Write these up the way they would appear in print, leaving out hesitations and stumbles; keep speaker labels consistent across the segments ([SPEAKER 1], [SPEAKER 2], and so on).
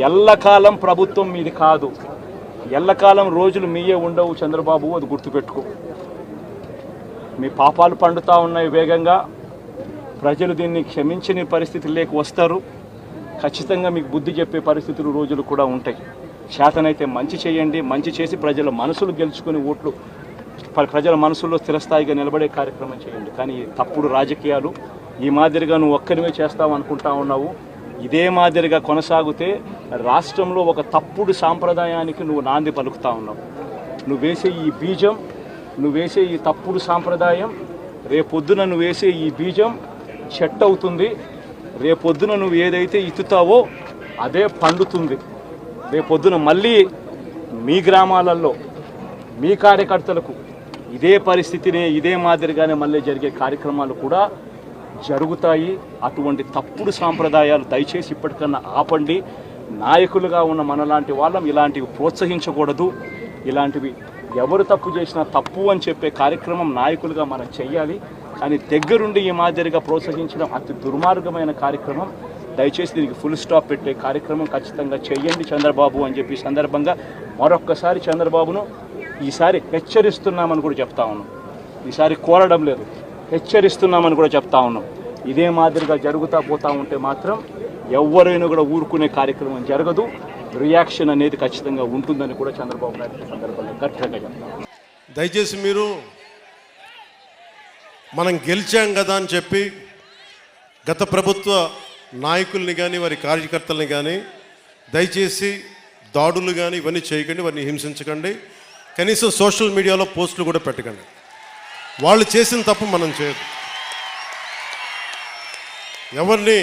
[SPEAKER 1] ఎల్లకాలం ప్రభుత్వం మీది కాదు, ఎల్లకాలం రోజులు మీయే ఉండవు చంద్రబాబు, అది గుర్తుపెట్టుకో. మీ పాపాలు పండుతూ ఉన్నాయి వేగంగా. ప్రజలు దీన్ని క్షమించని పరిస్థితుల్లోకి వస్తారు. ఖచ్చితంగా మీకు బుద్ధి చెప్పే పరిస్థితులు రోజులు కూడా ఉంటాయి. శాతనైతే మంచి చేయండి, మంచి చేసి ప్రజల మనసులు గెలుచుకుని ఓట్లు ప్రజల మనసుల్లో స్థిరస్థాయిగా నిలబడే కార్యక్రమం చేయండి. కానీ తప్పుడు రాజకీయాలు ఈ మాదిరిగా నువ్వు ఒక్కరివే చేస్తావు అనుకుంటా ఉన్నావు. ఇదే మాదిరిగా కొనసాగితే రాష్ట్రంలో ఒక తప్పుడు సాంప్రదాయానికి నువ్వు నాంది పలుకుతా ఉన్నావు. నువ్వు వేసే ఈ బీజం, నువ్వు వేసే ఈ తప్పుడు సాంప్రదాయం, రేపొద్దున నువ్వు వేసే ఈ బీజం చెట్టు అవుతుంది. రేపొద్దున నువ్వు ఏదైతే ఇత్తుతావో అదే పండుతుంది. రేపొద్దున మళ్ళీ మీ గ్రామాలలో మీ కార్యకర్తలకు ఇదే పరిస్థితినే, ఇదే మాదిరిగానే మళ్ళీ జరిగే కార్యక్రమాలు కూడా జరుగుతాయి. అటువంటి తప్పుడు సాంప్రదాయాలు దయచేసి ఇప్పటికన్నా ఆపండి. నాయకులుగా ఉన్న మనలాంటి వాళ్ళం ఇలాంటివి ప్రోత్సహించకూడదు. ఇలాంటివి ఎవరు తప్పు చేసినా తప్పు అని చెప్పే కార్యక్రమం నాయకులుగా మనం చెయ్యాలి. కానీ దగ్గరుండి ఈ మాదిరిగా ప్రోత్సహించడం అతి దుర్మార్గమైన కార్యక్రమం. దయచేసి దీనికి ఫుల్ స్టాప్ పెట్టే కార్యక్రమం ఖచ్చితంగా చెయ్యండి చంద్రబాబు అని చెప్పి సందర్భంగా మరొక్కసారి చంద్రబాబును ఈసారి హెచ్చరిస్తున్నామని కూడా చెప్తా ఉన్నాం. ఈసారి కోరడం లేదు, హెచ్చరిస్తున్నామని కూడా చెప్తా ఉన్నాం. ఇదే మాదిరిగా జరుగుతూ పోతూ ఉంటే మాత్రం ఎవరైనా కూడా ఊరుకునే కార్యక్రమం జరగదు. రియాక్షన్ అనేది ఖచ్చితంగా ఉంటుందని కూడా చంద్రబాబు నాయుడు సందర్భంగా గట్టిగా చెప్తాం.
[SPEAKER 2] దయచేసి మీరు మనం గెలిచాం కదా అని చెప్పి గత ప్రభుత్వ నాయకుల్ని కానీ వారి కార్యకర్తల్ని కానీ దయచేసి దాడులు కానీ ఇవన్నీ చేయకండి, వారిని హింసించకండి. కనీసం సోషల్ మీడియాలో పోస్టులు కూడా పెట్టకండి. వాళ్ళు చేసిన తప్పు మనం చేయదు ఎవరిని.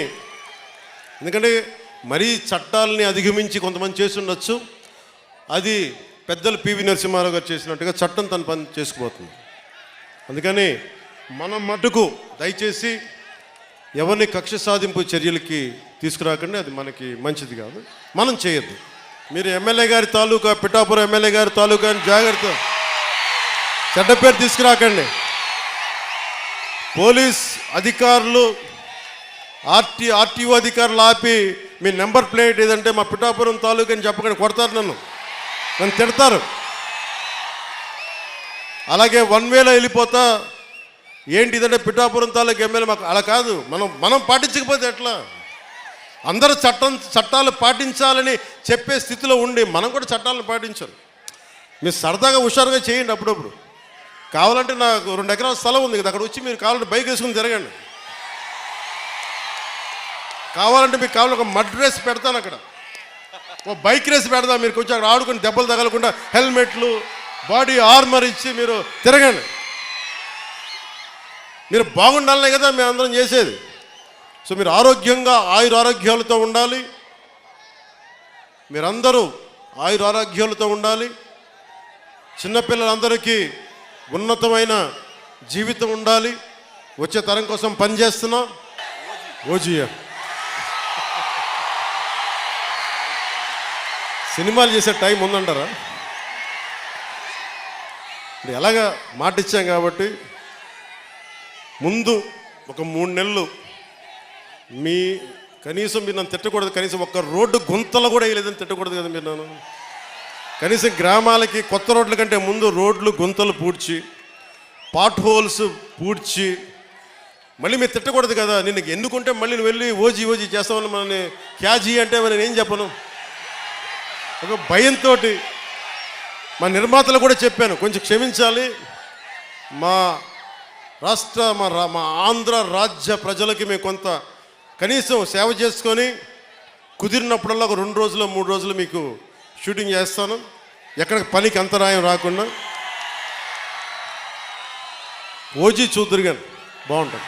[SPEAKER 2] ఎందుకంటే మరీ చట్టాలని అధిగమించి కొంతమంది చేసి ఉండొచ్చు. అది పెద్దలు పివి నరసింహారావు గారు చేసినట్టుగా చట్టం తన పని చేసుకుపోతుంది. అందుకని మనం మటుకు దయచేసి ఎవరిని కక్ష సాధింపు చర్యలకి తీసుకురాకండి. అది మనకి మంచిది కాదు, మనం చేయొద్దు. మీరు ఎమ్మెల్యే గారి తాలూకా, పిఠాపురం ఎమ్మెల్యే గారి తాలూకా అని జాగ్రత్త, చెడ్డ పేరు తీసుకురాకండి. పోలీస్ అధికారులు, ఆర్టీఓ అధికారులు ఆపి మీ నెంబర్ ప్లేట్ ఏదంటే మా పిఠాపురం తాలూకా అని చెప్పకండి, కొడతారు, నన్ను తిడతారు. అలాగే 1 వేలో వెళ్ళిపోతా ఏంటి ఇదంటే పిఠాపురం తాలూకా ఎమ్మెల్యే మాకు అలా కాదు. మనం పాటించకపోతే ఎట్లా? అందరూ చట్టాలు పాటించాలని చెప్పే స్థితిలో ఉండి మనం కూడా చట్టాలను పాటించాలి. మీరు సరదాగా హుషారుగా చేయండి. అప్పుడప్పుడు కావాలంటే నాకు 2 ఎకరాల స్థలం ఉంది కదా, అక్కడ వచ్చి మీరు కావాలంటే బైక్ వేసుకుని తిరగండి. కావాలంటే మీకు కావాలంటే ఒక మడ్ రేస్ పెడతాను, అక్కడ ఒక బైక్ రేస్ పెడతాం. మీరు కొంచెం అక్కడ ఆడుకుని దెబ్బలు తగలకుండా హెల్మెట్లు, బాడీ ఆర్మర్ ఇచ్చి మీరు తిరగండి. మీరు బాగుండాలనే కదా మేము అందరం చేసేది. సో మీరు ఆరోగ్యంగా ఆయురారోగ్యాలతో ఉండాలి. మీరందరూ ఆయురారోగ్యాలతో ఉండాలి. చిన్నపిల్లలందరికీ ఉన్నతమైన జీవితం ఉండాలి. వచ్చే తరం కోసం పనిచేస్తున్నాం. ఓజీయా సినిమాలు చేసే టైం ఉందంటారా? ఎలాగా మాట ఇచ్చాం కాబట్టి ముందు ఒక 3 నెలలు మీ కనీసం మీరు నన్ను తిట్టకూడదు. కనీసం ఒక్క రోడ్డు గుంతలు కూడా వేయలేదని తిట్టకూడదు కదా మీరు నన్ను. కనీసం గ్రామాలకి కొత్త రోడ్ల కంటే ముందు రోడ్లు గుంతలు పూడ్చి, పాట్ హోల్స్ పూడ్చి మళ్ళీ మీరు తిట్టకూడదు కదా. నిన్ను ఎన్నుకుంటే మళ్ళీ నువ్వు వెళ్ళి ఓజీ చేస్తామని మనని క్యాజీ అంటే నేను ఏం చెప్పను. ఒక భయంతో మా నిర్మాతలు కూడా చెప్పాను, కొంచెం క్షమించాలి. మా ఆంధ్ర రాజ్య ప్రజలకి మేము కొంత కనీసం సేవ చేసుకొని కుదిరినప్పుడల్లా ఒక 2 రోజులు 3 రోజులు మీకు షూటింగ్ చేస్తాను, ఎక్కడ పనికి అంతరాయం రాకుండా. ఓజీ చూద్దరు కానీ బాగుంటుంది.